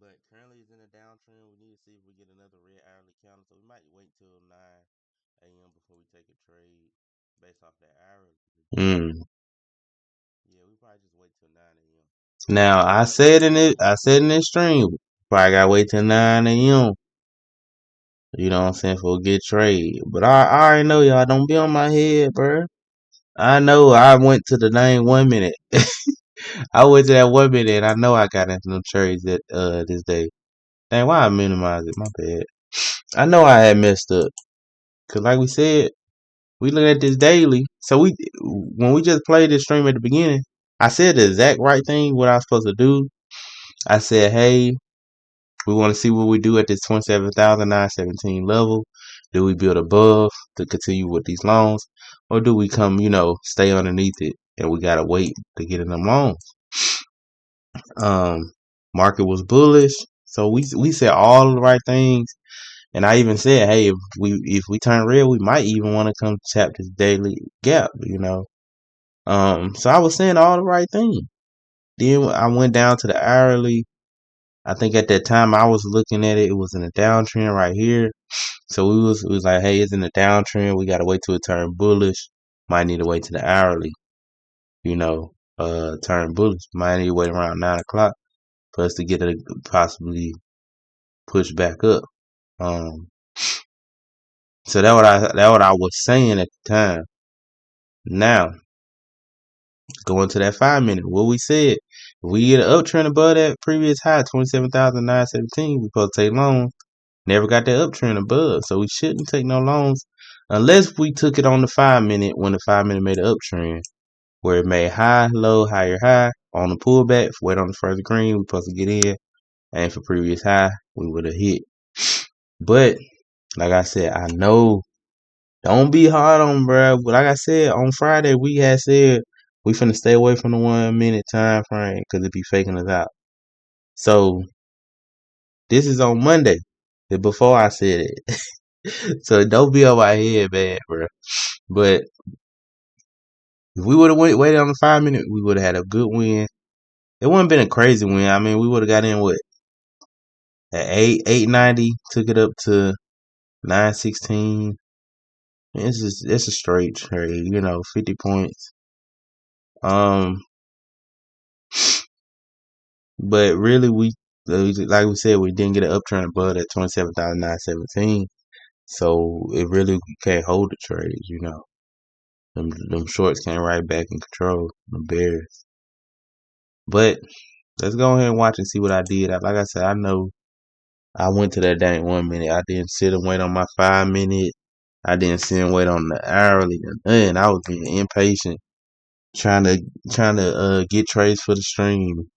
but currently it's in a downtrend. We need to see if we get another red hourly candle. So we might wait till 9 a.m. before we take a trade based off that hourly. Mm. Yeah, we probably just wait till 9 a.m. Now I said in this stream, probably gotta wait till 9 a.m. You know what I'm saying, for a good trade. But I already know y'all don't be on my head, bro. I know I went to the name 1 minute. I went to that 1 minute and I know I got into them trades that this day. Dang, why I minimize it? My bad. I know I had messed up. Cause like we said, we look at this daily. So when we just played this stream at the beginning, I said the exact right thing, what I was supposed to do. I said, hey, we want to see what we do at this 27,917 level. Do we build above to continue with these loans? Or do we come, stay underneath it and we gotta wait to get in them loans? Um, Market was bullish. So we said all the right things. And I even said, hey, if we turn red, we might even want to come tap this daily gap. So I was saying all the right things. Then I went down to the hourly. I think at that time I was looking at it, it was in a downtrend right here. So we was like, hey, it's in a downtrend. We gotta wait till it turn bullish. Might need to wait to the hourly, turn bullish. Might need to wait around 9 o'clock for us to get it possibly push back up. Um, so that what I was saying at the time. Now going to that 5 minute, what we said, if we get an uptrend above that previous high, 27,917, we supposed to take loans. Never got that uptrend above, so we shouldn't take no loans unless we took it on the 5 minute when the 5 minute made an uptrend where it made high, low, higher, high on the pullback. Wait on the first green, we supposed to get in, and for previous high, we would have hit. But like I said, I know don't be hard on bro. But like I said on Friday, we had said we finna stay away from the 1 minute time frame because it be faking us out. So this is on Monday, before I said it. So don't be on my head, man, bro. But if we would have waited on the 5 minute, we would have had a good win. It wouldn't been a crazy win. I mean, we would have got in what at 890, took it up to 916. It's a straight trade, 50 points. Um, but really, like we said, we didn't get an upturn above that 27,917. So it really can't hold the trades. Them shorts came right back in control. The Bears. But let's go ahead and watch and see what I did. Like I said, I know I went to that dang 1 minute. I didn't sit and wait on my 5 minute. I didn't sit and wait on the hourly or nothing. I was being impatient, trying to get trades for the stream.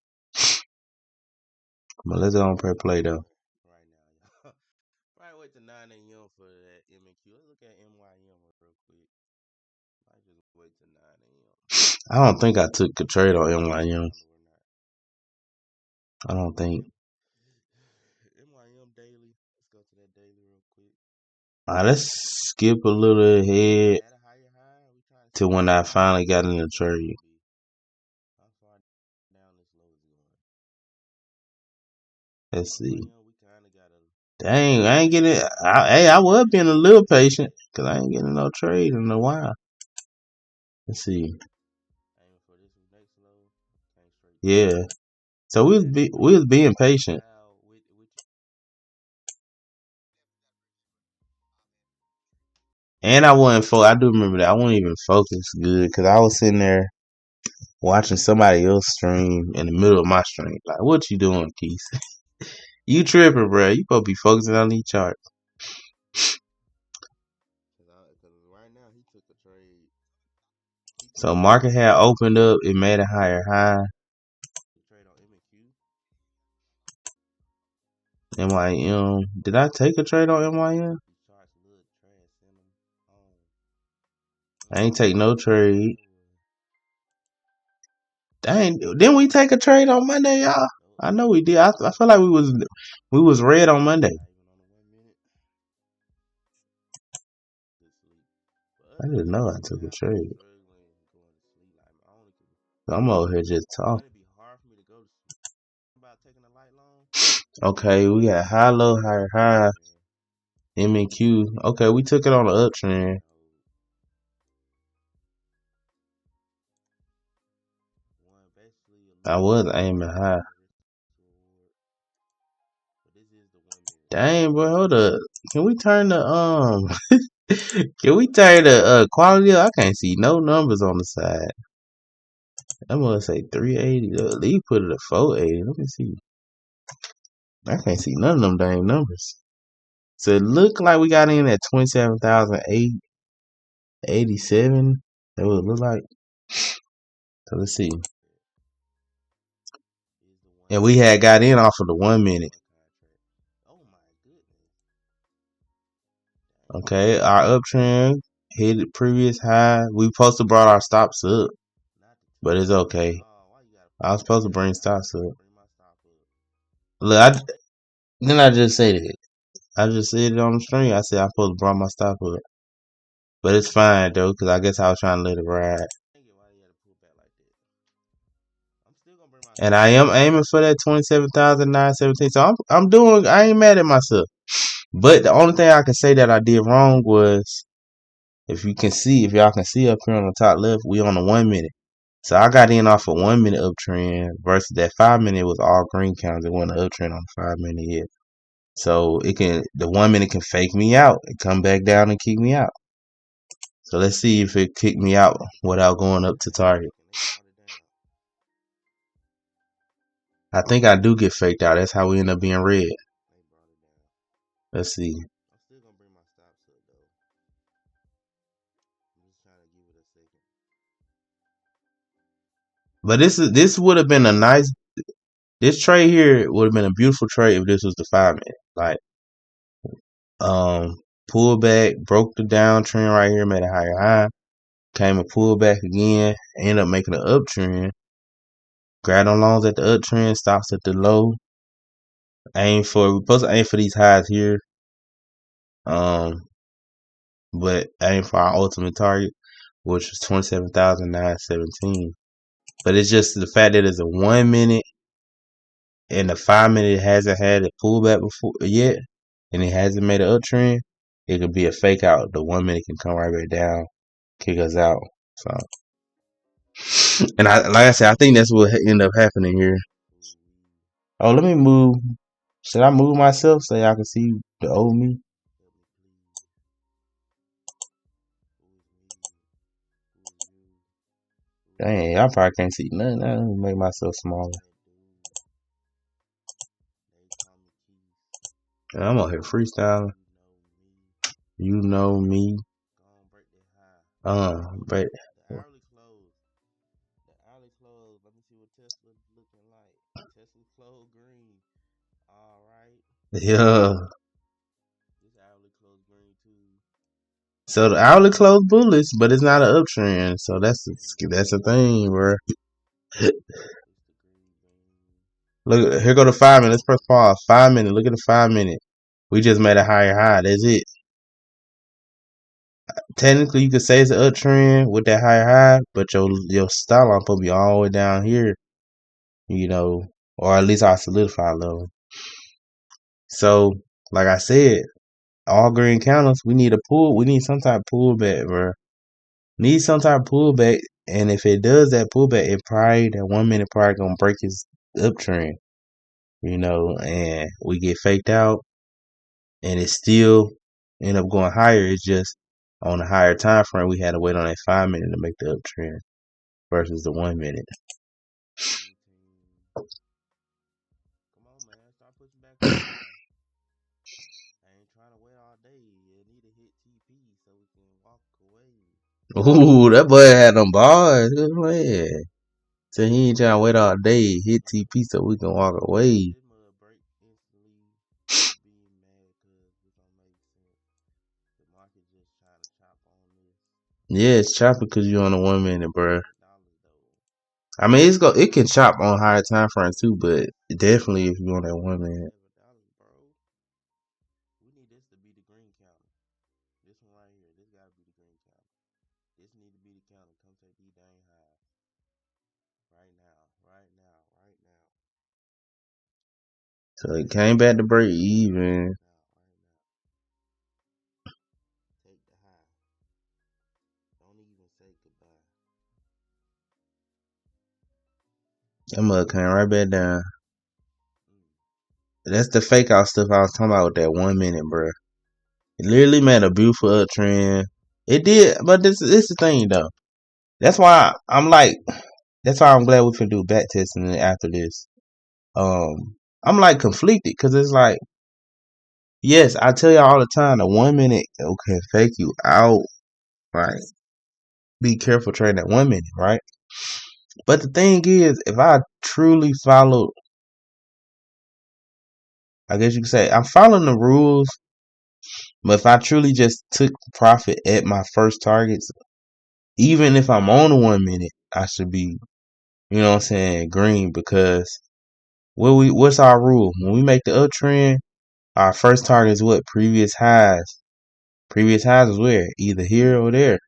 But let's go on per play though. Right now, y'all. Probably wait till 9 a.m. for that M&Q. Let's look at MYM real quick. I just wait till 9 a.m. I don't think I took a trade on See if NYM. candle or not. I don't think. MYM daily. Let's go to that daily real quick. Let's skip a little Is ahead that a higher high? We trying to to see when how I far finally got down in the this low is trade. gonna be. How far down this low is going? Let's see. MYM, we kind of got a Dang, I ain't getting. little bit of Hey, I was support. being a little patient because I ain't getting no trade in a while. Let's see. Aiming for this next low. Came straight down. Yeah. So But yeah, this we low was being right patient. now, which And I wasn't I do remember that I wasn't even focused good because I was sitting there watching somebody else stream in the middle of my stream. Like, what you doing, Keith? You tripping, bro? You supposed to be focusing on these charts. because right now he took a trade. He took So a market trade had on opened up. It made a higher high. trade on M&Q. MYM. Did I take a trade on MYM? These charts look trash. Send them home. I ain't Let's take no see what we trade. doing. Dang, didn't we take a trade on Monday, y'all? Nope. I know we did. I feel like we was red on Monday. Not even on the 1 minute. Good sleep. But I other than didn't that, know I other than took a that, I've been trade. struggling going to sleep. Like I only could, I'm over here just but talking. it'd be hard for me to go to sleep. About taking a light loan? Okay, we got high, low, higher, high, Man, M and Q. Okay, we took it on the uptrend. one basically a I little was lower aiming high. risk to reward, but this is the 1 minute. Dang, bro, hold up. Can we turn the can we turn the quality up? I can't see no numbers on the side. I'm gonna say 380. Lee put it at 480. Let me see. I can't see none of them dang numbers. So it looked like we got in at 27,887. That would look like. So let's see. Is the And 1 we minute. had got in off of the 1 minute. One contract. Oh my goodness. Dang. Okay, our uptrend hit the previous high. We supposed to brought our stops up, Not the but it's 2 minute. okay. Oh, why you gotta I pull was it back supposed to that bring high? stops up. Bring my stop up. Look, then I just said it. I just said it on the stream. I said I supposed to brought my stop up, but it's fine though, cause I guess I was trying to let it ride. Dang it, why you gotta pull back like that? I'm still gonna bring my And stop I up am though. aiming for that 27,917. So I'm doing. I ain't mad at myself. But the only thing I can say that I did wrong was if y'all can see up here on the top left, we on the 1 minute. So I got in off a 1 minute uptrend versus that 5 minute was all green counters. It wasn't an uptrend on the 5 minute yet. So the 1 minute can fake me out and come back down and kick me out. So let's see if it kicked me out without going up to They ain't target. faking. They brought it down. I think I do get faked out. That's how we end up being red. They brought it down. Let's see. I'm still gonna bring my stops up though. I'm just trying to give it a second. But this would have been a nice. This trade here would have been a beautiful trade if this was the 5 minute. Like um, pull back, broke the downtrend right here, made a higher high, came and pulled back again, ended up making an uptrend. Grabbed on loans at the uptrend, stops at the low. We're supposed to aim for these highs here. Um, but aim for our ultimate target, which was 27,917. But it's just the fact that it's a 1 minute and the 5 minute hasn't had a pullback before yet, and it hasn't made an uptrend. It could be a fake out. The 1 minute can come right back down, kick us out. So, and like I said, I think that's what ended up happening here. Ooh, Oh, let me move. Should I move myself so y'all can see the old me? help me please. Who is me? Who is you? Who is Dang, me? y'all probably can't see nothing. Let me make myself smaller. That dude. They call me Keith. And I'm out here freestyling. You know me. You know me. Go on, break that high. Oh, But the hourly close. The hourly close. Let me see what Tesla's looking like. Tesla close green. All right. yeah. This hourly close green too. So the hourly close bullish, but it's not an uptrend. So Green, that's a green. thing, bro. It's the green, green. Look, here go the 5 minute. Let's press pause. 5 minute. Look at the 5 minute. We just made a higher high. That's it. Technically, you could say it's an uptrend with that higher high, but your style line supposed to be all the way down here, you know, or at least our solidify level. So, like I said, all green counters, we need a pull. We need some type of pullback, bro. Need some type of pullback, and if it does that pullback, that 1 minute probably gonna break his uptrend, and we get faked out, and it still end up going higher. It's just on a higher time frame, we had to wait on that 5 minute to make the uptrend versus the 1 minute. Green team. Come on, man. Start pushing back up now. I ain't trying to wait all day. You need to hit TP so we can walk away. Ooh, that boy had them bars. Good man. So he ain't trying to wait all day. Hit TP so we can walk If away. this mud break instantly, don't be mad because it don't make sense. The market just trying to chop on this. Yeah, it's choppy because you on the 1 minute, bro. $11 though. I mean, it can chop on higher time frames too, but definitely if you on that 1 minute. $11, bro. We need this to be the green counter. This one right here. This gotta be the green counter. This need to be the counter. Come take these dang highs. Right now. Right now. Right now. So it came back to break even. Take the high. Don't even say goodbye. That mug came right back down. Mm. That's the fake out stuff I was talking about with that 1 minute, bro. It literally made a beautiful uptrend. It did, but this is the thing though. That's why I'm like, that's why I'm glad we can do back testing after this. I'm like conflicted because it's like, yes, I tell y'all all the time, the 1 minute can fake you out. Right, be careful trading that 1 minute, right? But the thing is, if I truly followed, I guess you could say I'm following the rules, but if I truly just took profit at my first targets, even if I'm on the 1 minute, I should be, you know what I'm saying, green because what's our rule? When we make the uptrend, our first target is what? Previous highs. Previous highs is where? Either here or there.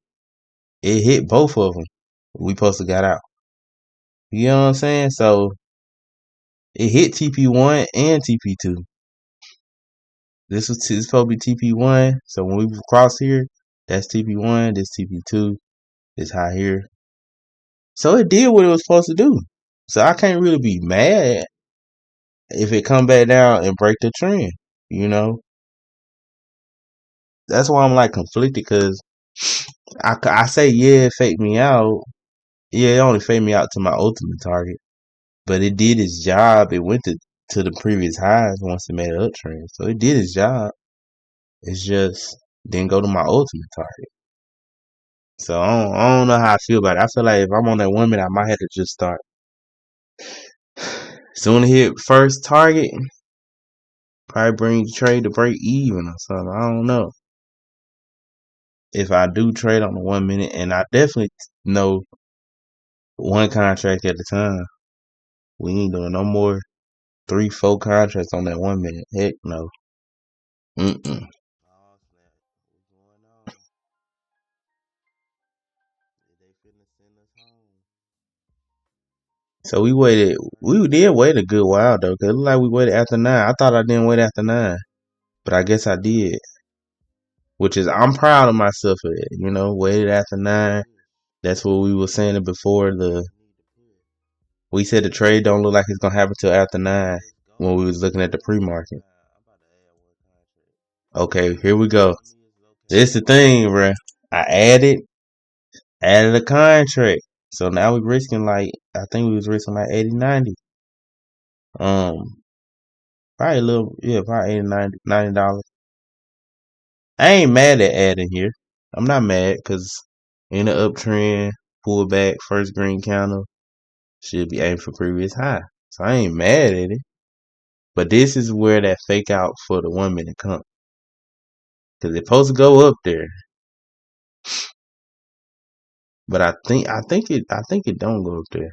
It hit both of them. We supposed to got out. You know what I'm saying? So it hit TP1 and TP2. This supposed to be TP1. So when we cross here, that's TP1. This TP2. This high here. So it did what it was supposed to do. So I can't really be mad if it come back down and break the trend. You know, that's why I'm like conflicted because I say yeah, it faked me out. Yeah, it only faked me out to my ultimate target, but it did its job. It went to the previous highs once it made an uptrend, so it did its job. It's just didn't go to my ultimate target. So I don't know how I feel about it. I feel like if I'm on that 1 minute, I might have to just start. Soon to hit first target, probably bring the trade to break even or something. I don't know. If I do trade on the 1 minute, and I definitely know one contract at a time. We ain't doing no more 3, 4 contracts on that 1 minute. Heck no. Mm-mm. Oh snap! What's going on? They finna send us home. So we waited. We Crazy. did wait a good while though, cause it looked like we waited after 9. I thought I didn't wait after 9, but I guess I did. Which is I'm proud of myself for it. You know, waited after Need to 9. push. That's what we were saying it before the. You need to push. We said the trade don't look like it's gonna happen till after 9 Let's when we go. was looking at the pre-market. Nah, I'm about to add one contract. Okay, here we go. Tell me it's okay. This the thing, bruh. I added a contract. So now we risking like I think we was risking like 80, 90. Um, probably a little, yeah, probably 80, $90. I ain't mad at adding here. I'm not mad because in the uptrend, pull back, first green candle should be aiming for previous high. So I ain't mad at it. But this is where that fake out for the 1 minute comes. Because it's supposed to go up there. But I think it don't go up there.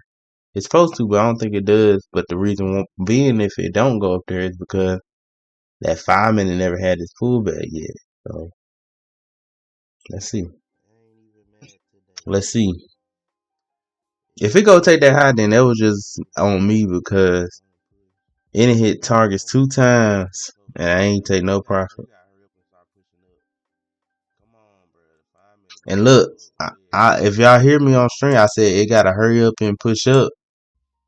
It's supposed to, but I don't think it does. But the reason being if it don't go up there is because that 5 minute never had its pullback yet. So let's see. I ain't even mad today. Let's see. It If it go did take what that it high, then that supposed was to do. just on me because Don't push. it didn't hit targets Don't 2 times so and I ain't take no profit. you gotta hurry up and start pushing up. Come on, bro. The 5 minute And gotta look, go up. Yeah. if y'all hear me on stream, I said it gotta hurry up and push up.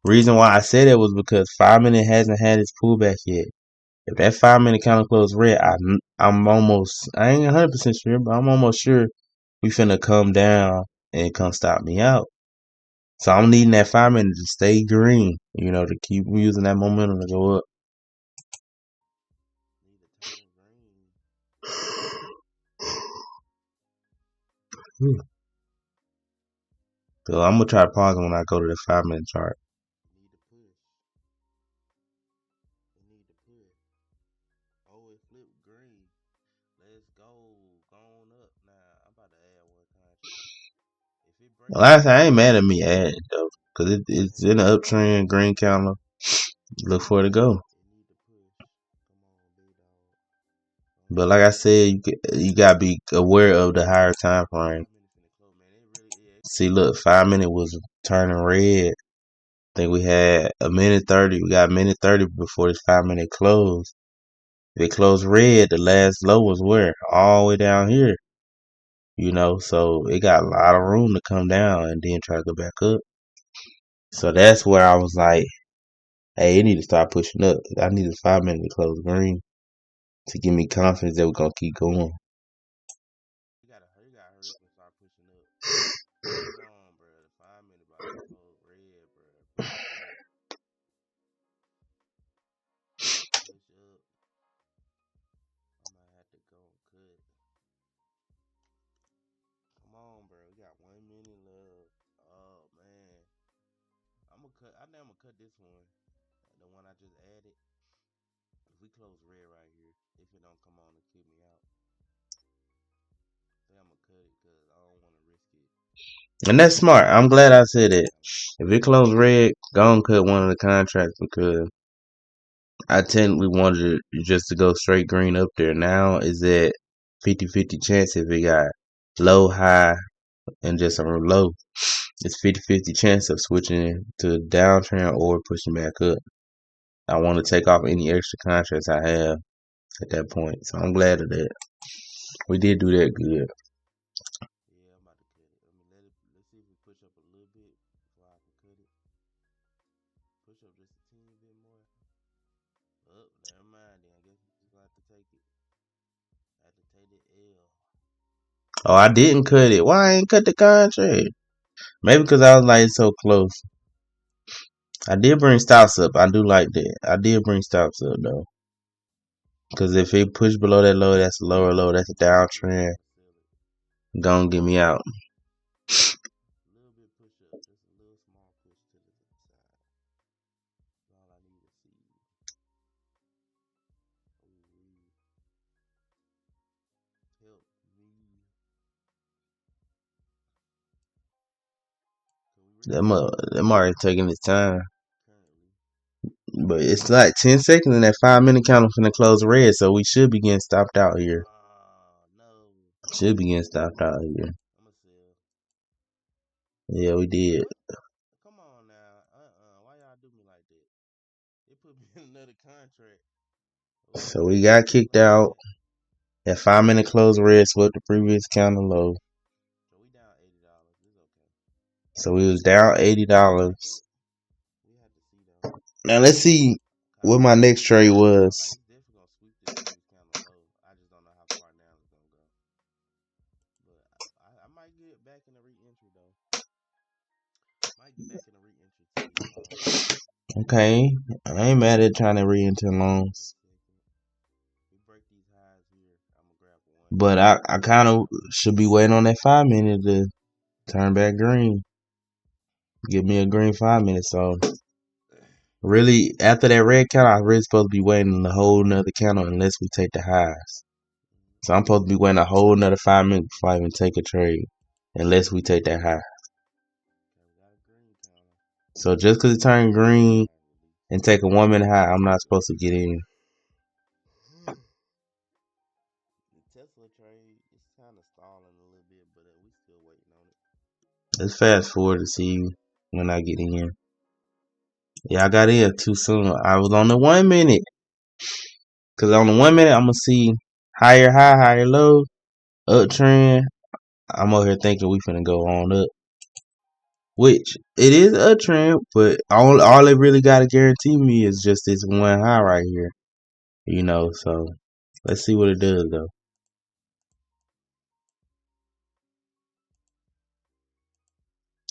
Reason why I said it was because 5 minute hasn't had its pullback yet. If that 5 minute counter close red, I ain't 100% sure, but I'm almost sure we finna come down and come stop me out. So I'm needing that 5 minute to stay green, you know, to keep using that momentum to go up. Need to turn green. So I'm gonna try to pause when I go to the 5 minute chart. Need to push. You need to push. Oh, it flipped green. Let's go. Go on up now. I'm about to add one contract. If it break Well, this last I ain't high, mad at me adding though, cause it's in the uptrend, green counter. Look for it to go. it need to push. Come on, big dog. Don't But let like it I break. said, you gotta be aware of the higher time frame. 5 minutes finna close, man. It really, yeah, it See, finna look, close. 5 minute was turning red. think we had a minute 30. We got a minute 30 before this 5 minute close. If it closed red, the last low was where? All the way down here. So it got a lot of room to come down and then try to go back up. So that's where I was like, hey, it need to start pushing up. I need a 5 minute to close green to give me confidence that we're gonna keep going. You gotta hurry up and start pushing up. Come on, bro. The 5 minute about to close red, bro. Push up. Push up. I might have to go and cut. Come on, bro. We got 1 minute left. Oh man. I'm gonna cut. I think I'm gonna cut this one. The one I just added. If we close red right here, if it don't come on to keep me out, I think I'm gonna cut it because I don't want to risk it. And that's smart. I'm glad I said it. If it closed red, go and cut one of the contracts because I technically wanted it just to go straight green up there. Now is at 50-50 chance if it got low, high, and just a low. It's 50-50 chance of switching to downtrend or pushing back up. I want to take off any extra contracts I have at that point. So I'm glad of that. We did do that good. Yeah, I'm about to cut it. Let's see if we push up a little bit before I can cut it. Push up just a teeny bit more. Oh, never mind then. I guess we just gonna have to take it. I have to take the L. Oh, I didn't cut it. Why I ain't cut the contract? Maybe because I was like so close. I did bring stops up. I do like that. I did bring stops up though. Because if it push below that low, that's a lower low. That's a Yeah, I'm downtrend. gonna sell it. Gonna get me out. A little bit push up. Just a little small push to the side. That's all I need to see. Ooh, help me. Cause we really got Them already taking its time. currently. But it's like 10 seconds in that 5 minute count. I'm finna close red. So we should be getting stopped out here. No. Should be getting stopped out here. I'm gonna sell. Yeah, we did. Come on now. Why y'all do me like that? They put me in another contract. So we Oh got kicked out. man. That 5 minute close red swept the previous counter low. So we down $80. It's okay. So we was down Can we get a $80. cut? We had to see though. Now let's see Cause what my next trade it sounds like was. it's definitely gonna sweep this previous counter low. I just don't know how far down it's gonna go. But I might get back in the re-entry though. Might get back in the re-entry to these longs. Okay, I ain't mad at trying to read into Hold on loans. just a second. We break these highs here. I'm gonna grab one. But I kind of should be waiting on that 5 minute to turn back green. Give me a green 5 minute. So really, after that red count, I'm really supposed to be waiting on a whole nother counter unless we take the highs. So I'm supposed to be waiting a whole nother 5 minutes before I even take a trade, unless we take that high. Okay, we got a green counter. So just because it turned green All right, release. and take a 1 minute high, I'm not supposed to get in. The Tesla trade is kind of stalling a little bit, but we still waiting on it. Let's fast forward to see when I get in. Yeah, I got in too soon. I was on the 1 minute. Because on the 1 minute, I'm going to see higher high, higher low, uptrend. I'm over here thinking we finna go on up. Which, it is a trend, but all it really got to guarantee me is just this one high right here. So let's see what it does, though.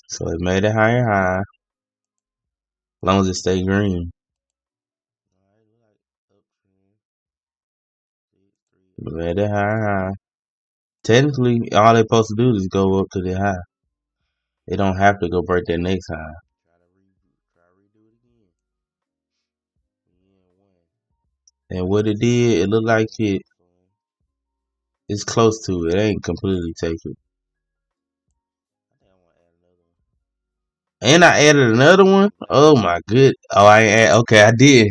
So it made it higher high, as long as it stay green. All right, look like uptrend. 3 It up. made it higher high. Technically, all they're supposed to do is go up to the high. They don't have to go break that next high. Try to redo it again. We in one. And what it did, it looked We like in one swing. it's close to it. It ain't completely taken. I think I want to add another one. And I added another one. We got Oh two. my good. Oh, I ain't add. Okay, I did.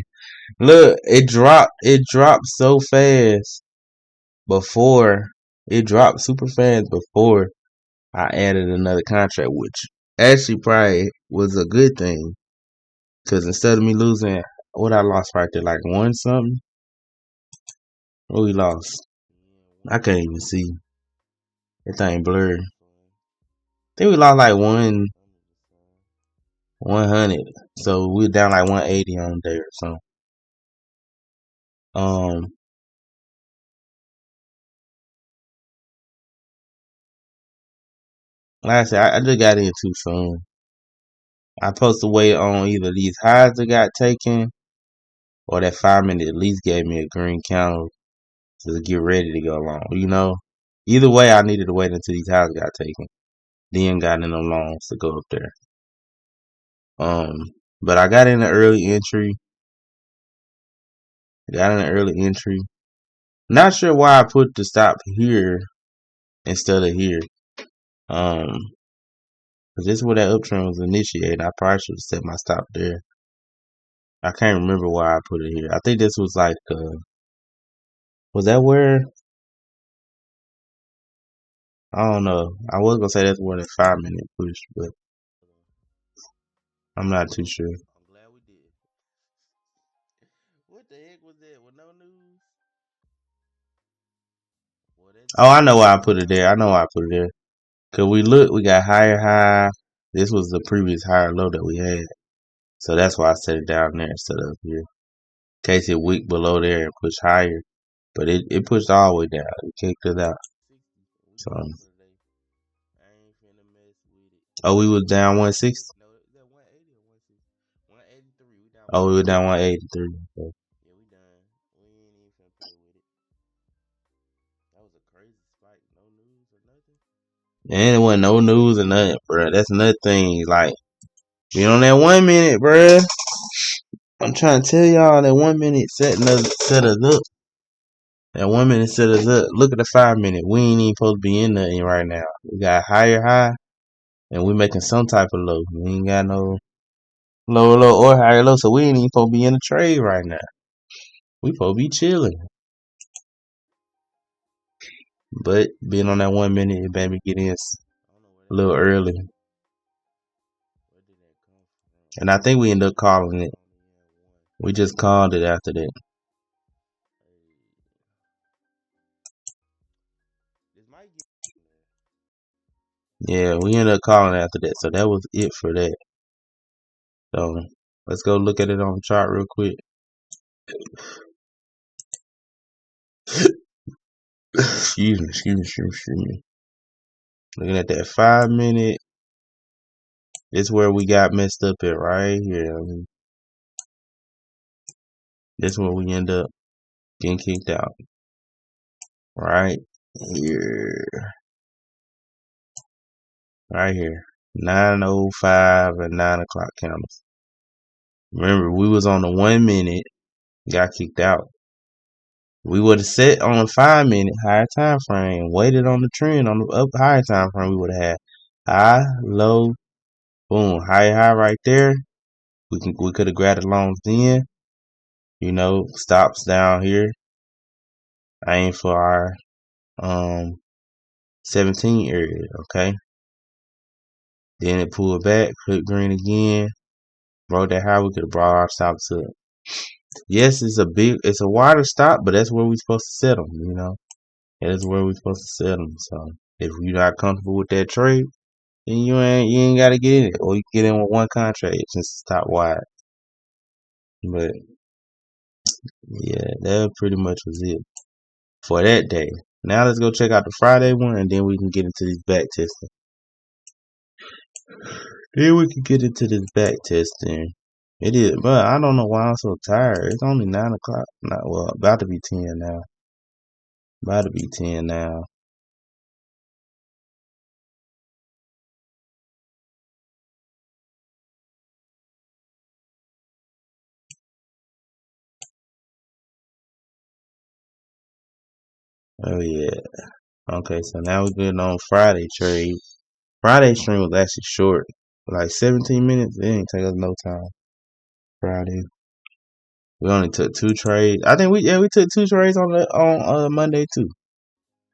Look, it dropped. It dropped so fast before. It dropped super fast before I added another contract, which actually probably was a good thing. Cause instead of me losing, what I lost right there, like one something. What we lost? Yeah, I one can't even see. That thing blurry. under the sun. I think we lost like Under the sun. 100. So we're down like 180 on there or something. Like I said, I just got in too soon. I supposed to wait on either these highs that got taken or that 5 minute at least gave me a green candle to get ready to go long. You know, either way, I needed to wait until these highs got taken. Then got in them longs to go up there. Um, but I got in the early entry. Got in the early entry. Not sure why I put the stop here instead of here. Um, cause this is where that uptrend was initiated. I probably should have set my stop there. I can't remember why I put it here. I think this was like, was that where? I don't know. I was gonna say that's where the 5 minute push, but I'm not too sure. I'm glad we did. What the heck was that? With no news? Well, that Oh, I know that why I was put it there. I crazy. know why I put it there. Cause we got higher high. This was the previous higher low that we had. So that's why I set it down there instead of here. In case it wick below there and push higher. But it pushed all the way down. It kicked it out. 60. We So, done for the day. I ain't finna mess with it. oh, we was down 160. No, is that 180 or 160? 183. We down Oh, we were down 183. 183. Okay. Yeah, we done. We ain't even finna play with it. That was a crazy spike. No news or nothing. And it wasn't no news or nothing, bro. That's another thing. Like, being on that 1 minute, bro. I'm trying to tell y'all that 1 minute set us up. That 1 minute set us up. Look at the 5 minute. We ain't even supposed to be in nothing right now. We got higher high, and we making some type of low. We ain't got no lower low or higher low, so we ain't even supposed to be in a trade right now. We supposed to be chilling. But being on that 1 minute, it made me get in a I don't know where that little came early. from. Where did that come from? And I think we ended up calling We it. only had one. We just called it after that. Hey, this might get there. Yeah, we ended up calling it after that. So that was it for that. So let's go look at it on the chart real quick. Excuse me. Looking at that 5 minute, this where we got messed up at right here. This where we end up getting kicked out. Right here. Right here. 9:05 and 9 o'clock candles. Remember, we was on the 1 minute, got kicked out. We would have set on a 5 minute higher time frame, waited on the trend on the up higher time frame. We would have had high, low, boom, high right there. We could have grabbed the longs then. You know, stops down here. Aim for our 17 area. Okay. Then it pulled back, click green again. Broke that high. We could have brought our stops up. Yes, it's a wider stop, but that's where we're supposed to set them. You know, that is where we're supposed to set them. So if you're not comfortable with that trade, then you ain't got to get in it, or you get in with one contract since it's top wide. But yeah, that pretty much was it for that day. Now let's go check out the Friday one, and then we can get into these back testing. Then we can get into this back testing. It is, but I don't know why I'm so tired. It's only 9 o'clock. Not well, about to be 10 now. About to be 10 now. Oh yeah. Okay, so now we're getting on Friday trade. Friday stream was actually short, like 17 minutes. It didn't take us no time. Friday, we only took two trades. I think we took two trades on Monday too.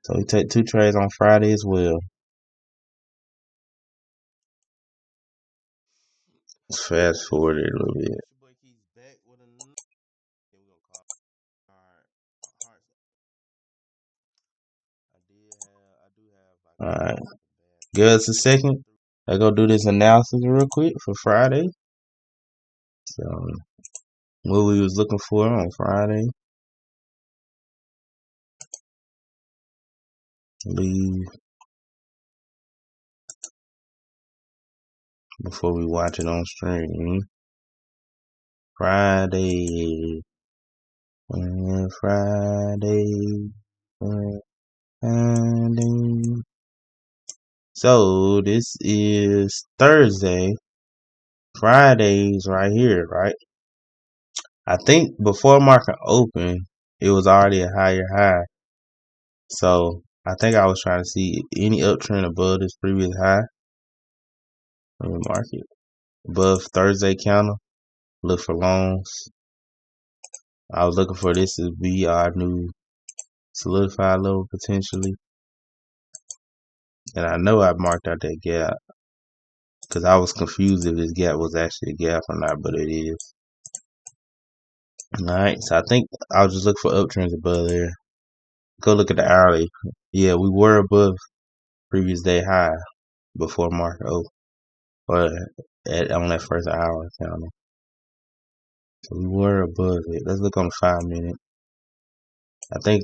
So we took two trades on Friday as well. Let's fast forward it a little bit. It's your boy Keys back with another. Then we gonna call hard hearts. I do have like Alright. a bad Give call us a going second. through. I go do this analysis real quick for Friday. So what we was looking for on Friday. Leave before we watch it on stream. Friday. Friday. Friday. So this is Thursday. Friday's right here, right? I think before market open, it was already a higher high. So I think I was trying to see any uptrend above this previous high. Let me mark it. Above Thursday counter. Look for longs. I was looking for this to be our new solidified level potentially. And I know I marked out that gap because I was confused if this gap was actually a gap or not, but it is. Alright, so I think I'll just look for uptrends above there. Go look at the hourly. Yeah, we were above previous day high before market open, or on that first hour counter. So we were above it. Let's look on the 5 minute. I think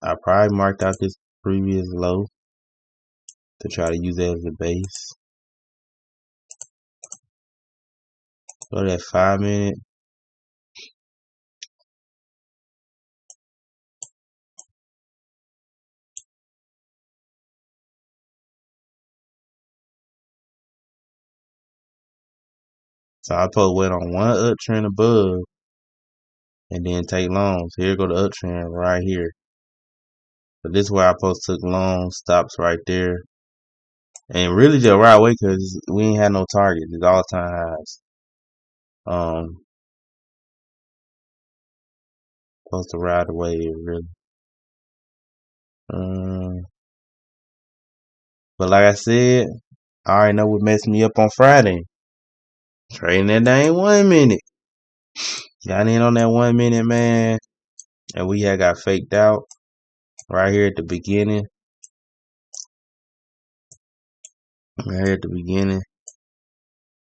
I probably marked out this previous low to try to use that as a base. Go to that 5 minute. So I put wait on one uptrend above and then take longs. Here go the uptrend right here. So this is where I supposed to took long stops right there. And really just right away because we ain't had no targets. It's all time highs. Supposed to ride away really. But like I said, I already know what messed me up on Friday. Trading that dang 1 minute. Got in on that 1 minute, man. And we had got faked out right here at the beginning. Right here at the beginning.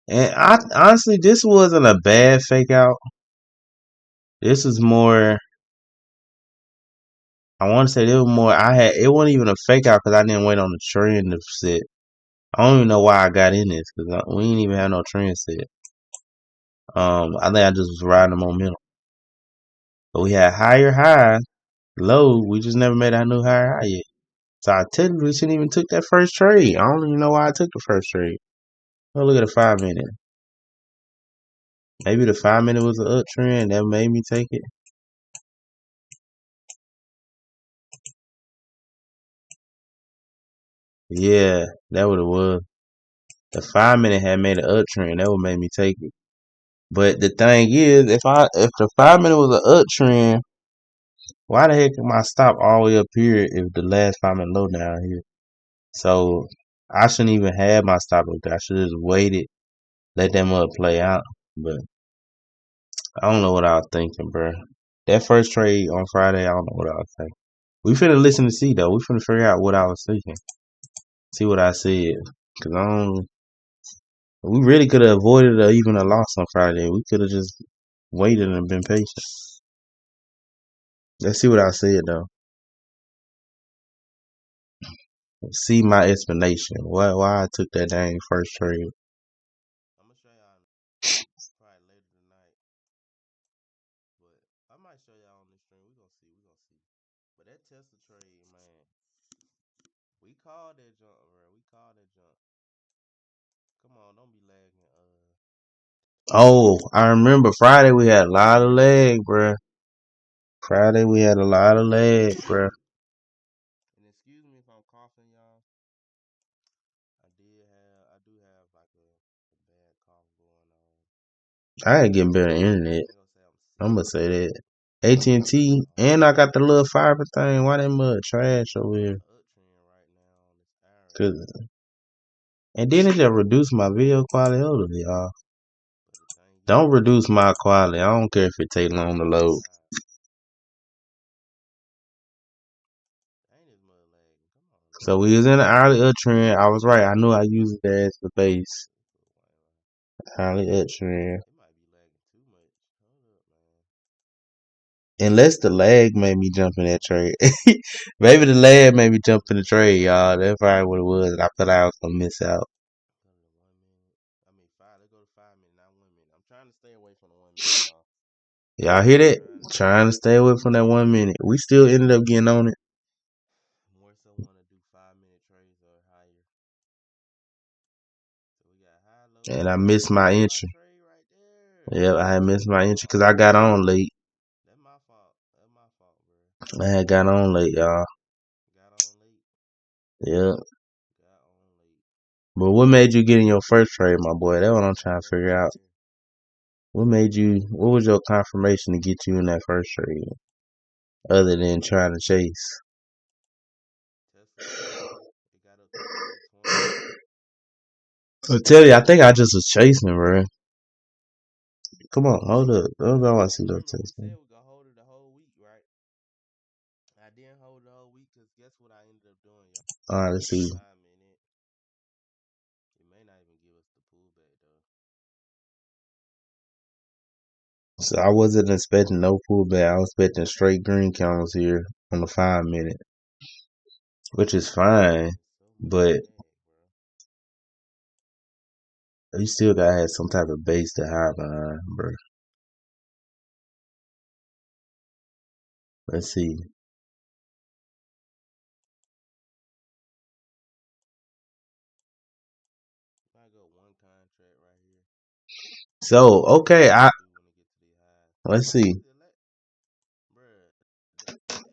And honestly, this wasn't a bad fake out. This was more, I want to say it was more, it wasn't even a fake out because I didn't wait on the trend to set. I don't even know why I got in this because we didn't even have no trend set. I think I just was riding the momentum. But we had higher high, low. We just never made our new higher high yet. So I technically shouldn't even took that first trade. I don't even know why I took the first trade. Oh, look at the 5 minute. Maybe the 5 minute was an uptrend that made me take it. Yeah, that what it was. The 5 minute had made an uptrend. That would make me take it. But the thing is, if the 5 minute was an uptrend, why the heck am I stop all the way up here if the last 5 minute low down here? So I shouldn't even have my stop up there. I should have just waited, let that mud play out. But I don't know what I was thinking, bro. That first trade on Friday, I don't know what I was thinking. We finna listen to see though. We finna figure out what I was thinking. See what I said. Cause I don't. We really could have avoided even a loss on Friday. We could have just waited and been patient. Let's see what I said though. See my explanation. Why I took that dang first trade. I'm gonna show y'all probably later tonight, but I might show y'all on this stream. We gonna see. We gonna see. But that Tesla trade, man, we called that junk, bro. We called that junk. Come on, don't be lagging. Oh, I remember Friday we had a lot of leg, bruh. Friday we had a lot of leg, bruh. And excuse me if I'm coughing, y'all. I do have like a bad cough going on. I ain't getting better internet. I ain't gonna say I'm I'm sick, gonna say that. but AT&T, and I got the little fiber thing. Why that mud trash over we here? on the uptrend right now on this hourly. Cause, and then it just reduced my video quality a little bit, y'all. Don't reduce my quality. I don't care if it take long to load. Alright. Ain't as much lagging. Come on, let's So go. we was in the early uptrend. I was right. I knew I used it as the base. Let's go, Early uptrend. it might be lagging too much. Hold up, man. Unless the lag made me jump in that trade. Maybe the lag made me jump in the trade, y'all. That's probably what it was. And I thought I was gonna miss out. Go to 1 minute. I mean, five. Let's go to 5 minutes, not 1 minute. I'm trying to stay away from the 1 minute, y'all. Y'all hear that? Trying to stay Trying to away stay away from that 1 minute. We still ended up getting on it. more so want to do 5 minute trades or higher. So we got high, low. And I Oh, missed I my missed my entry. trade right there. Yep, I had missed my entry because Oh, I got on late. that's my fault. That's my fault, bro. I had got on late, y'all. Got on late. Yep. Got on late. But what made you get in your first trade, my boy? That's what I'm Right trying to here, figure right out. here. What was your confirmation to get you in that first trade? Other than trying to chase. Tesla story. It got up to 420. I tell you, I think I just was chasing, bro. Come on, hold up. Don't go I see those Remember we text. said we gonna hold it the whole week, right? I didn't hold the whole week because guess what I ended up doing, y'all? Alright, let's see. 5 minute. It may not even give us the pullback though. So I wasn't expecting no pullback. I was expecting straight green candles here on the 5 minute, which is fine, It's so much but lag, bro. you still gotta have some type of base to hide behind, bro. Let's see. I go one contract right here. So See what okay, it's I gonna do when it get to these highs. let's Why see. is it like, bruh?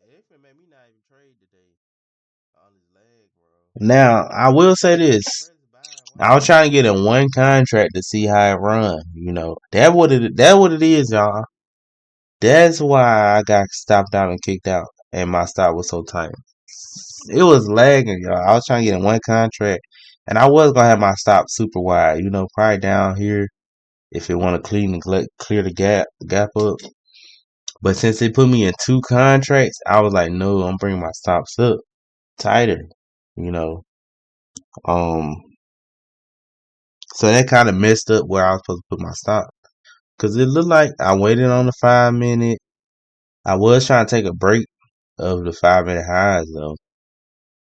If it made me not even trade today on this lag, bro. Now I will say I this. just press buy. Why I is was it trying to get doing in that? one contract to see how it run. You know, that what it is, y'all. That's why I got stopped out and kicked out, and my stop was so tight. It was lagging, y'all. I was trying to get in one contract, and I was gonna have my stop super wide. You know, probably down here if it want to clear the gap up. But since they put me in two contracts, I was like, no, I'm bringing my stops up tighter. You know, um, so that kind of messed up where I was supposed to put my stop. Cause it looked like I waited on the 5 minute. I was trying to take a break of the 5 minute highs though,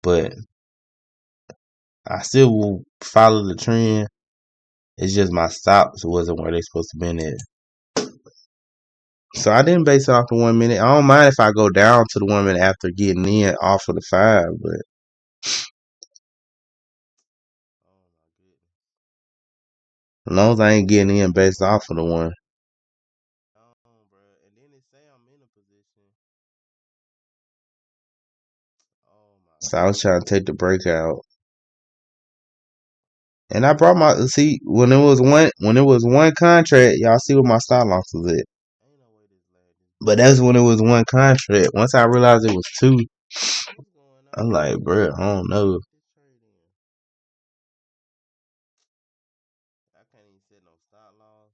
but I still will follow the trend. It's just my stops wasn't where they supposed to be at. So I didn't base it off the 1 minute. I don't mind if I go down to the 1 minute after getting in off of the five, but Oh my goodness. as long as I ain't getting in Hold based on. off of the one. Bro. And then they say I'm in a position. Oh my So I was trying to goodness. take the breakout. And I brought my see when it was one contract, y'all see what my stop loss was at. Ain't no way this lag this But bad. that's when it was one contract. Once I realized it was two, What's going I'm on, like, bro? bro, I don't know. Get this trade in. I can't even set no stop loss.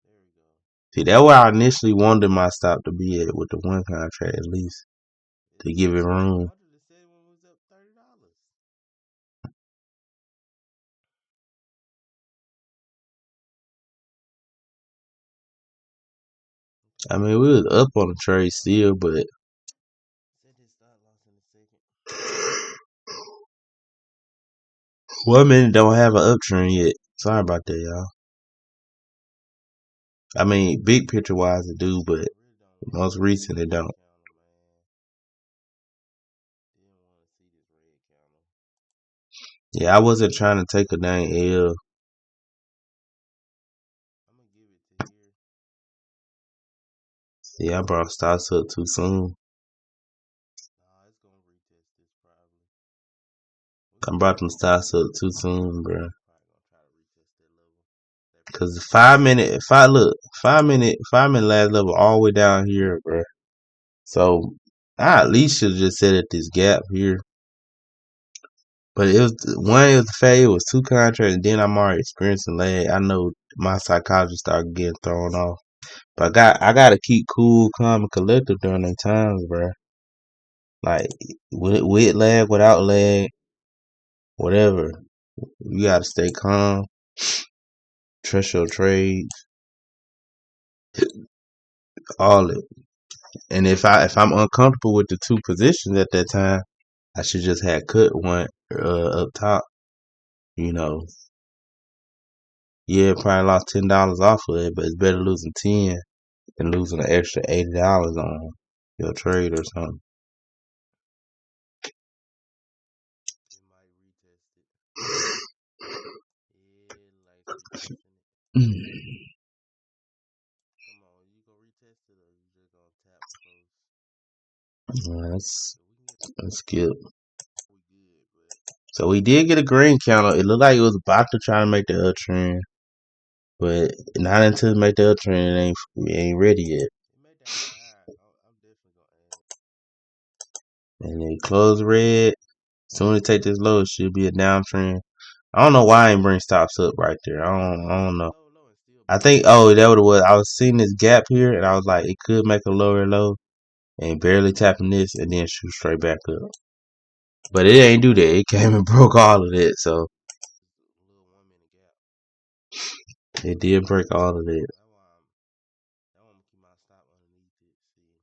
There we go. See, that's where I initially wanted my stop to be at with the one contract at least It's to give it I room. wanted to say when it was up $30. I Okay, mean, we was up on the set trade stop loss. still, but Set this stop loss in a second. 1 minute don't have an uptrend yet. Sorry about that, y'all. I mean, big picture wise it do, but I really don't want to most see this recent it red don't. counter, man. Didn't want to see this red counter. Yeah, I wasn't trying to take a dang L. I'm gonna give it to here. Yeah, I brought stocks up too soon. Nah, it's gonna retest this probably. We're I gonna brought try them to retest stocks up this too level. soon, bro. Probably gonna try to retest that level. That Cause the previous five level. minute, if I look, 5 minute last level all the way down here, bro. So I at least should have just set at this gap here. But it was one. It was the fact it was two contracts, and then I'm already experiencing lag. I know my psychology started getting thrown off. But I gotta keep cool, calm, and collective during them times, bro. Like with lag, without lag, whatever. You gotta stay calm, trust your trades, all it. And if I'm uncomfortable with the two positions at that time, I should just have cut one up top. You know, yeah, probably lost $10 off of it, but it's better losing 10 than losing an extra $80 on your trade or something. It might retest it. Yeah, like retesting it. Come on, you gonna retest it or you just gonna tap close? Let's So we can get a let's skip. we good, but So we did get a green counter. It looked like it was about to try to make the uptrend, but not until it make the uptrend, it ain't ready yet. it made that high. I'm definitely gonna add it. And it closed red. Soon as it take this low, it should be a downtrend. I don't know why I ain't bring stops up right there. I don't know. Low and still I bought think it. that what it was. I was seeing this gap here, and I was like, it could make a lower low, and barely tapping this, and then shoot straight back up. But it ain't do that. It came and broke all of that, so Just a little 1 minute gap. it did break all of that. That's why I'm gonna keep my stop underneath it. See,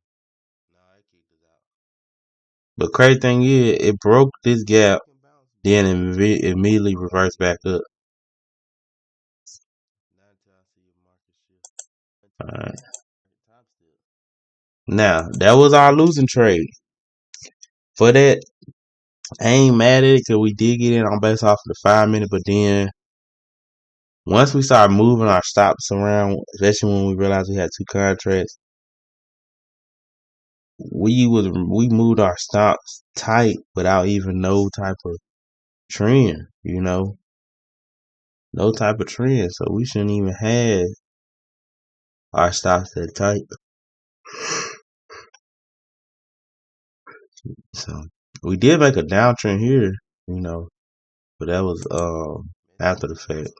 nah, it kicked us out. But crazy thing is, it broke this Yeah, gap, it can bounce then back. immediately reversed back up. Not until I see a market shift. Alright. Top still. Now that was our losing trade. For that, I ain't mad at it because we did get in on base off of the 5 minute, but then once we started moving our stops around, especially when we realized we had two contracts, we moved our stops tight without even no type of trend, no type of trend. So we shouldn't even have our stops that tight. So we did make a downtrend here, but that was Messed after that the jump fact. up.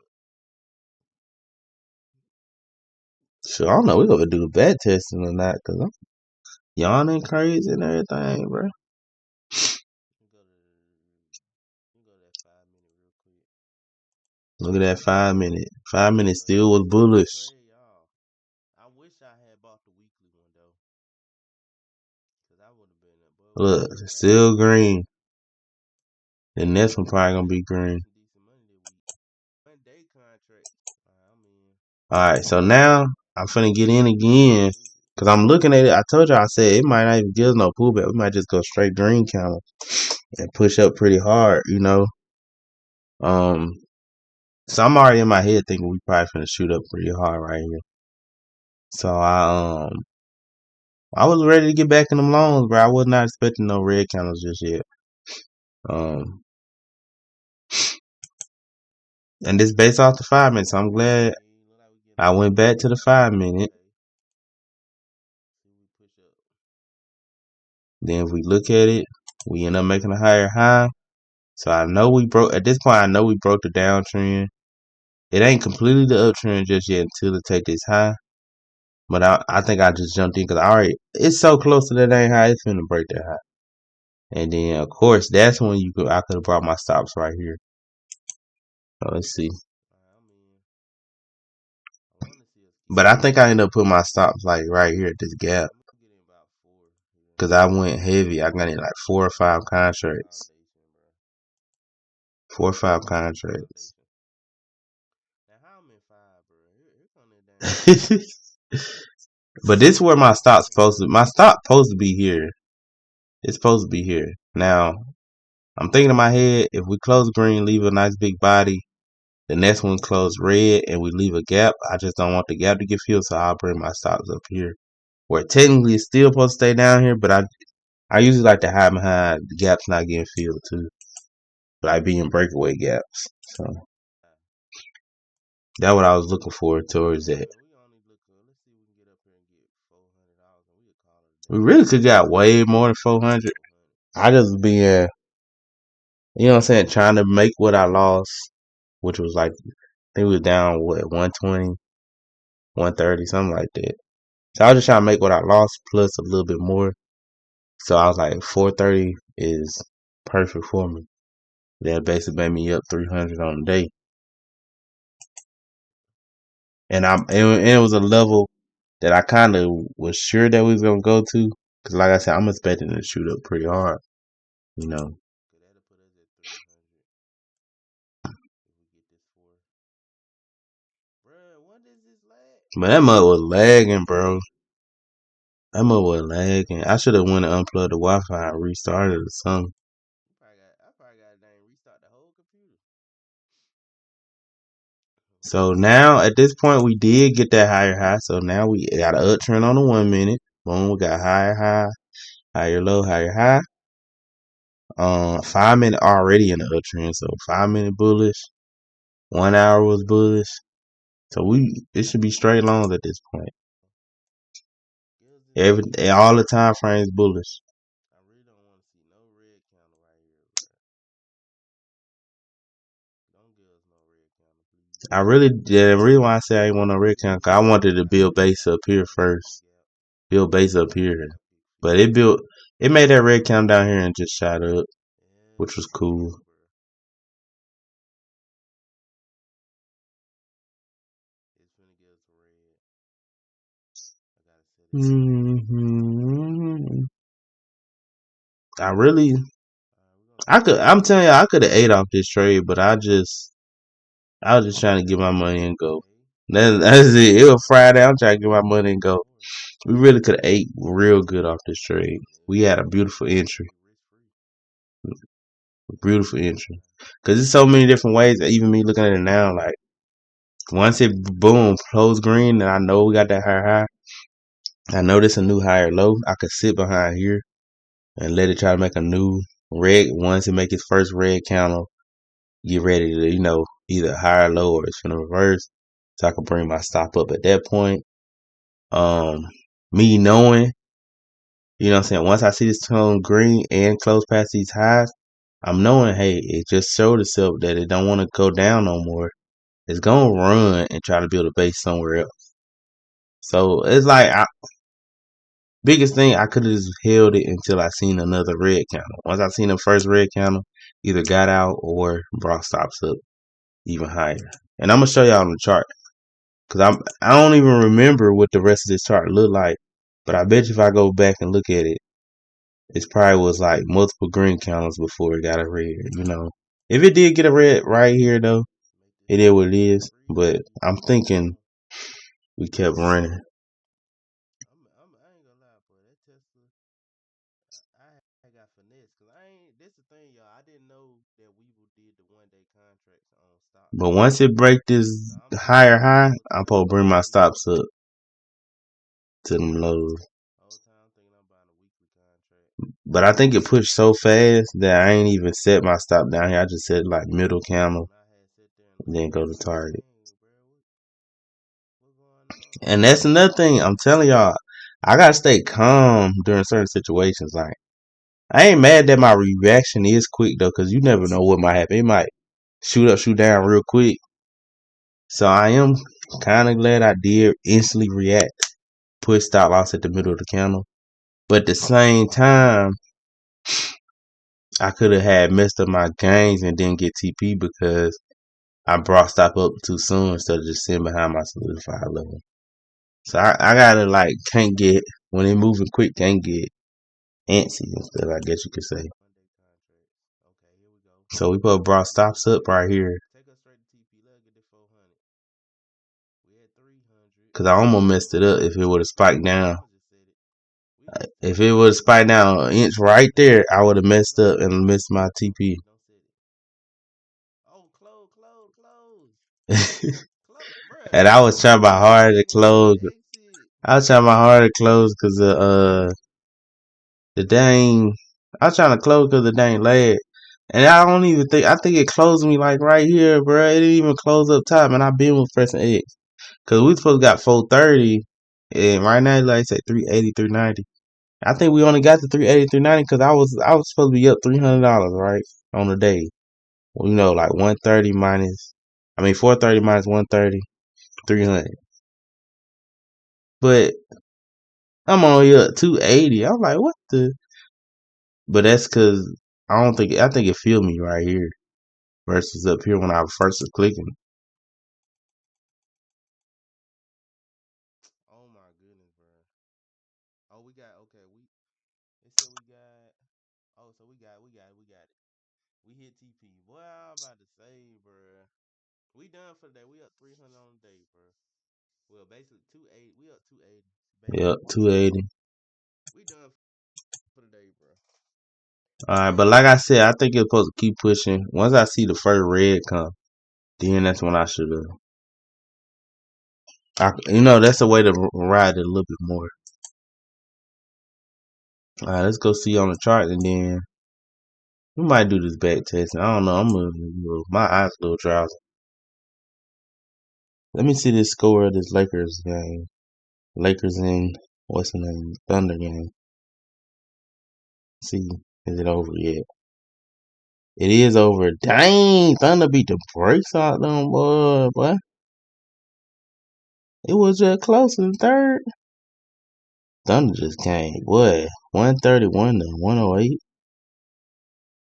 So I don't know. We're gonna do bad testing or not because I'm yawning crazy and everything, bro. You go to that 5 minute real quick. Look at that 5 minute. 5 minutes But still was this is a bullish. trade, y'all. I wish I had bought the weekly one though, cause I would have been above. We would Look, have been racking. still green. The next one probably gonna be We green. made some decent money this week. 1 day contract. I'm in. Alright, so now I'm finna get in again. Stupid. Cause I'm looking at it. I told you I said it might not even give us no pullback. We might just go straight green counter and push up pretty hard. Um so I'm already in my head thinking we probably finna shoot up pretty hard right here. So I was ready to get back in them loans, bro. I was not expecting no red candles just yet. Um and this based off the 5 minutes. So I'm glad Hey, look like we get I another went back to the 5 minute. okay. See we push up. Then if we look at it, we end up making a higher high. So I know we broke at this point. I know we broke the downtrend. It ain't completely the uptrend just yet until it take this high. But I think I just jumped in because it's so close to that ain't high. It's finna break that high. And then of course that's when I could have brought my stops right here. So let's see. I'm in. I want to see us keep But I going. think I ended up putting my stops like right here at this gap I'm gonna get in about 4. Yeah. because I went heavy. I got in like 4 or 5 contracts. Consolidation, bro. 4 or 5 Need a contracts. consolidation. Now how I'm in 5, bro? Here come that damn. But this is where my stop's Damn. supposed to. My stop supposed to be here. It's supposed to be here. Now I'm thinking in my head, if we close green, leave a nice big body, the next one close red, and we leave a gap. I just don't want the gap to get filled, so I'll bring my stops up here, where technically it's still supposed to stay down here, but I usually like to hide behind the gaps not getting filled too, like being breakaway gaps. So that's what I was looking for towards that. Man, we only look good. Let's see if we can get up here and get $400 and we'll call it a We day. really could got way more than Let's get 400. 400. I just being You know what I'm saying? Trying to make what I lost, which was like, I think we was down, what, 120, 130, something like that. So I was just trying to make what I lost plus a little bit more. So I was like, 430 is perfect for me. That basically made me up 300 on the day. And it was a level that I kind of was sure that we was gonna go to. Cause like I said, I'm expecting to shoot up pretty hard, you know. So that'll put us at 300 if we get this four. Bruh, when does this lag? But that mug was lagging, bro. That mug was lagging. I should have went and unplugged the Wi-Fi and restarted or something. I probably got to dang restart the whole computer. So now at this point we did get that higher high. So now we got an uptrend on the 1 minute. Boom, we got higher high, higher low, higher high. 5 minute already in the uptrend. So 5 minute bullish. 1 hour was bullish. So it should be straight longs at this point. Skills this Every red. all the time frames bullish. I really don't want to see no red counter right here, bro. Don't give us no red counter, please. The reason why I say I ain't want no red count, cause I wanted to build base up here Gap, no first. gap. Build base up No here. gap, big But feet. it made that red count down here and just shot up, Yeah, which was it did, cool. bro. It's finna get us a red. I gotta set it to it. hmm I really, Alright, we're gonna take this I'm trade. telling you, I could have ate off this trade, but I was just trying to get my money and go. Okay. That's it. It was Alright, Friday. I'm trying to get let's my see money what's and in go. store. We really could have ate real good off this trade. Yes, We had a sir. beautiful entry. Trade risk free. Beautiful entry. Alright. Cause there's so many different ways. Even me looking at it now, like once it boom close green, and I know we got that higher high. I know this a new higher low. I could sit behind here and let it try to make a new red. Once it make its first red candle, get ready to either higher low or it's gonna reverse. So I can bring my stop up at that point. Um, me knowing, what I'm saying. Once I see this tone green and close past these highs, I'm knowing, hey, it just showed itself that it don't want to go down no more. It's gonna run and try to build a base somewhere else. So it's like biggest thing I could have just held it until I seen another red candle. Once I seen the first red candle, either got out or brought stops up even higher. And I'm gonna show y'all on the chart because I don't even remember what the rest of this chart looked like. But I bet you if I go back and look at it, it probably was like multiple green candles before it got a red. If it did get a red right here though, Make this it is what it risk is. free, But baby. I'm thinking we kept running. I ain't gonna lie, bro. That Tesla, I got finesse. Cause I ain't, this the thing, y'all. I didn't know that Weevil did the 1 day contracts on stocks. But once it break this So higher high, I'm I'm finna supposed to bring my buy these. stops up to them lows. Whole time I'm thinking I'm buying a weekly contract. But I think it pushed so fast that I ain't even set my stop down here. I just set like middle candle And I had sit there and and looked then at go it to like, target. dang, bro, what going on? And that's another thing. I'm telling y'all, I gotta stay calm during certain situations. Like I ain't mad that my reaction is quick though, cause you never know what might happen. It might shoot up, shoot down real quick. So I am kind of glad I did instantly react, push stop loss at the middle of the candle. But at the same time, I could have had messed up my gains and didn't get TP because I brought stop up too soon instead of just sitting behind my solidified level. So I gotta like can't get when they moving quick, can't get antsy instead. I guess you could say. 1 day contracts. Okay, here we go. So we put brought stops up right here Take us straight to TP. Let's get this 400. We had 300. because I almost We're messed gonna it set up it. if it would have spiked down. I'm gonna just set it. We just take If it. it would have spiked down an inch right there, I would have messed Don't up set it. and missed my Don't set TP. it. Don't set it. Oh, close. Bruh, And I was trying my hard to dang, I should close. have exit. I was trying my hard to close because the dang. I was trying to close because the dang lag. And I don't even think I think it closed me like right here, bro. It didn't even close up top, and I been with pressing X because we supposed to got 430, and right now like say 380, 390. I think we only got the 380, 390 because I was supposed to be up $300, right? on the day. Well, like 130 minus, 430 minus 130, 300. But I'm only up 280. I'm like, what the? But that's because I think it filled me right here versus up here when I first was clicking. Oh my goodness, bro. Oh, we got okay. It said we got. Oh, so we got it. We hit TP. Boy, I'm about to say, bro. We done for the day. We up 300 on the day, bro. Well, basically 280. We up 280. Yep, Basically, 280. we done for the day, bro. All right, but like I said, I think it's supposed to keep pushing. Once I see the first red come, then that's when I should have. That's a way to ride it a little bit more. All right, let's go see on the chart, and then we might do this back test. I don't know. My eyes a little drowsy. Let me see this score of this Lakers game. Lakers and what's the name? Thunder game. See, is it over yet? It is over. Dang, Thunder beat the brakes out them, boy. What? It was just close in third. Thunder just came. Boy, 131 to 108.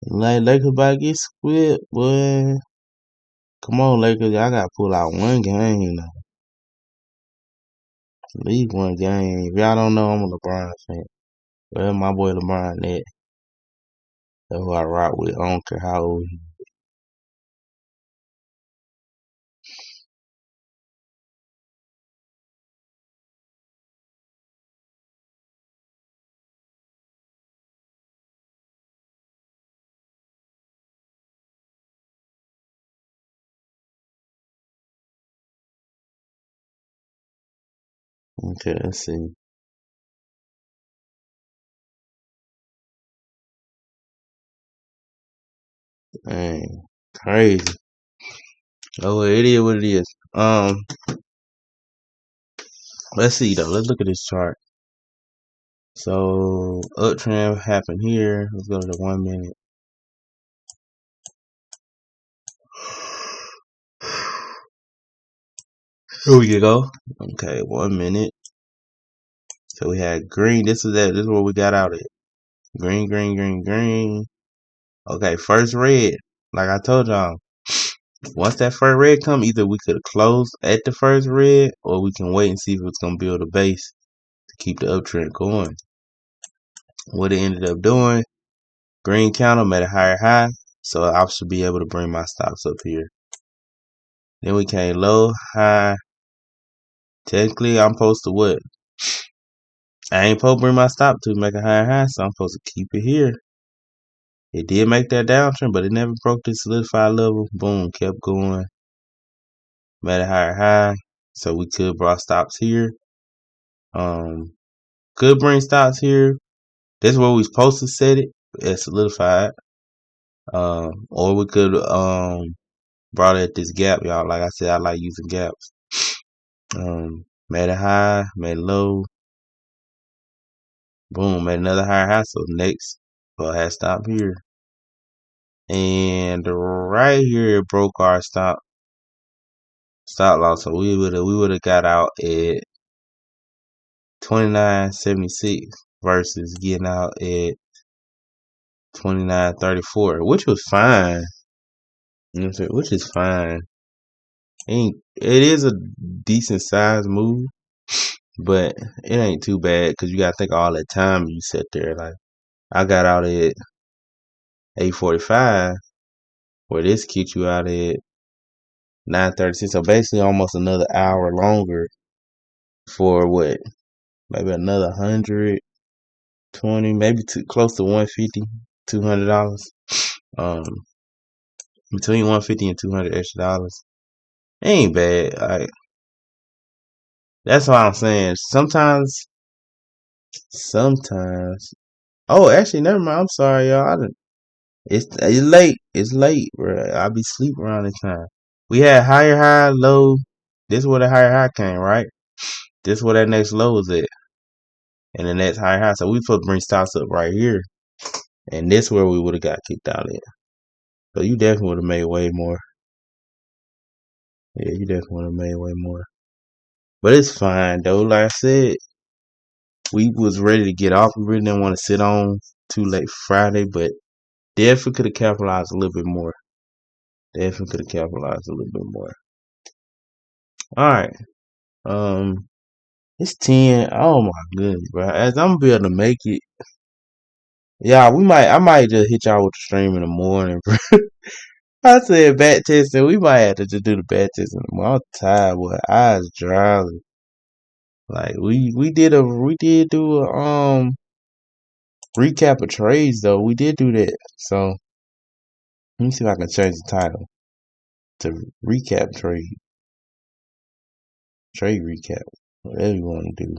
Like Lakers about to get squid, boy. Come on, Lakers. Y'all got to pull out one game now. At least one game. If y'all don't know, I'm a LeBron fan. Well, my boy LeBron, that's who I rock with. I don't care how old he is. Okay, let's see. Dang, crazy. Oh, it is what it is. Let's see though. Let's look at this chart. So uptrend happened here. Let's go to the 1 minute. Here we go. Okay, 1 minute. So we had green. This is where we got out at. Green, green, green, green. Okay, first red. Like I told y'all, once that first red come, either we could close at the first red, or we can wait and see if it's gonna build a base to keep the uptrend going. What it ended up doing, green counter made a higher high, so I should be able to bring my stops up here. Then we came low, high. Technically, I'm supposed to what? I ain't supposed to bring my stop to make a higher high, so I'm supposed to keep it here. It did make that downtrend, but it never broke this solidified level. Boom, kept going. Made a higher high, so we could bring stops here. Could bring stops here. This is where we supposed to set it. It's solidified. Or we could brought it at this gap, y'all. Like I said, I like using gaps. Made a high, made a low. Boom, made another higher high. So next, well, I had stop here. And right here it broke our stop loss. So we would have got out at 29.76 versus getting out at 29.34, which was fine. You know what I'm saying? Which is fine. It is a decent size move, but it ain't too bad because you gotta think all that time you sit there. Like I got out at 8:45, where this kicked you out at 9:36. So basically, almost another hour longer for what? Maybe another 120, maybe close to 150, $200. Um, between 150 and $200 extra. Ain't bad. Like that's what I'm saying. Sometimes. Oh, actually, never mind. I'm sorry, y'all. It's late. It's late, bro. I'll be sleep around this time. We had higher high, low. This is where the higher high came, right? This is where that next low was at, and the next higher high. So we supposed to bring stops up right here, and this where we would have got kicked out at. So you definitely would have made way more. Yeah, you definitely would have made way more. But it's fine though. Like I said, we was ready to get off. We really didn't want to sit on too late Friday, but definitely could have capitalized a little bit more. Definitely could have capitalized a little bit more. All right. Um, it's 10. Oh my goodness, bro. As I'm gonna be able to make it, yeah, I might just hit y'all with the stream in the morning, bro. I said back testing. We might have to just do the back testing in the morning. I'm tired, boy. Eyes dry. Like we did do a recap of trades though. We did do that. So let me see if I can change the title to recap trade recap, whatever you want to do.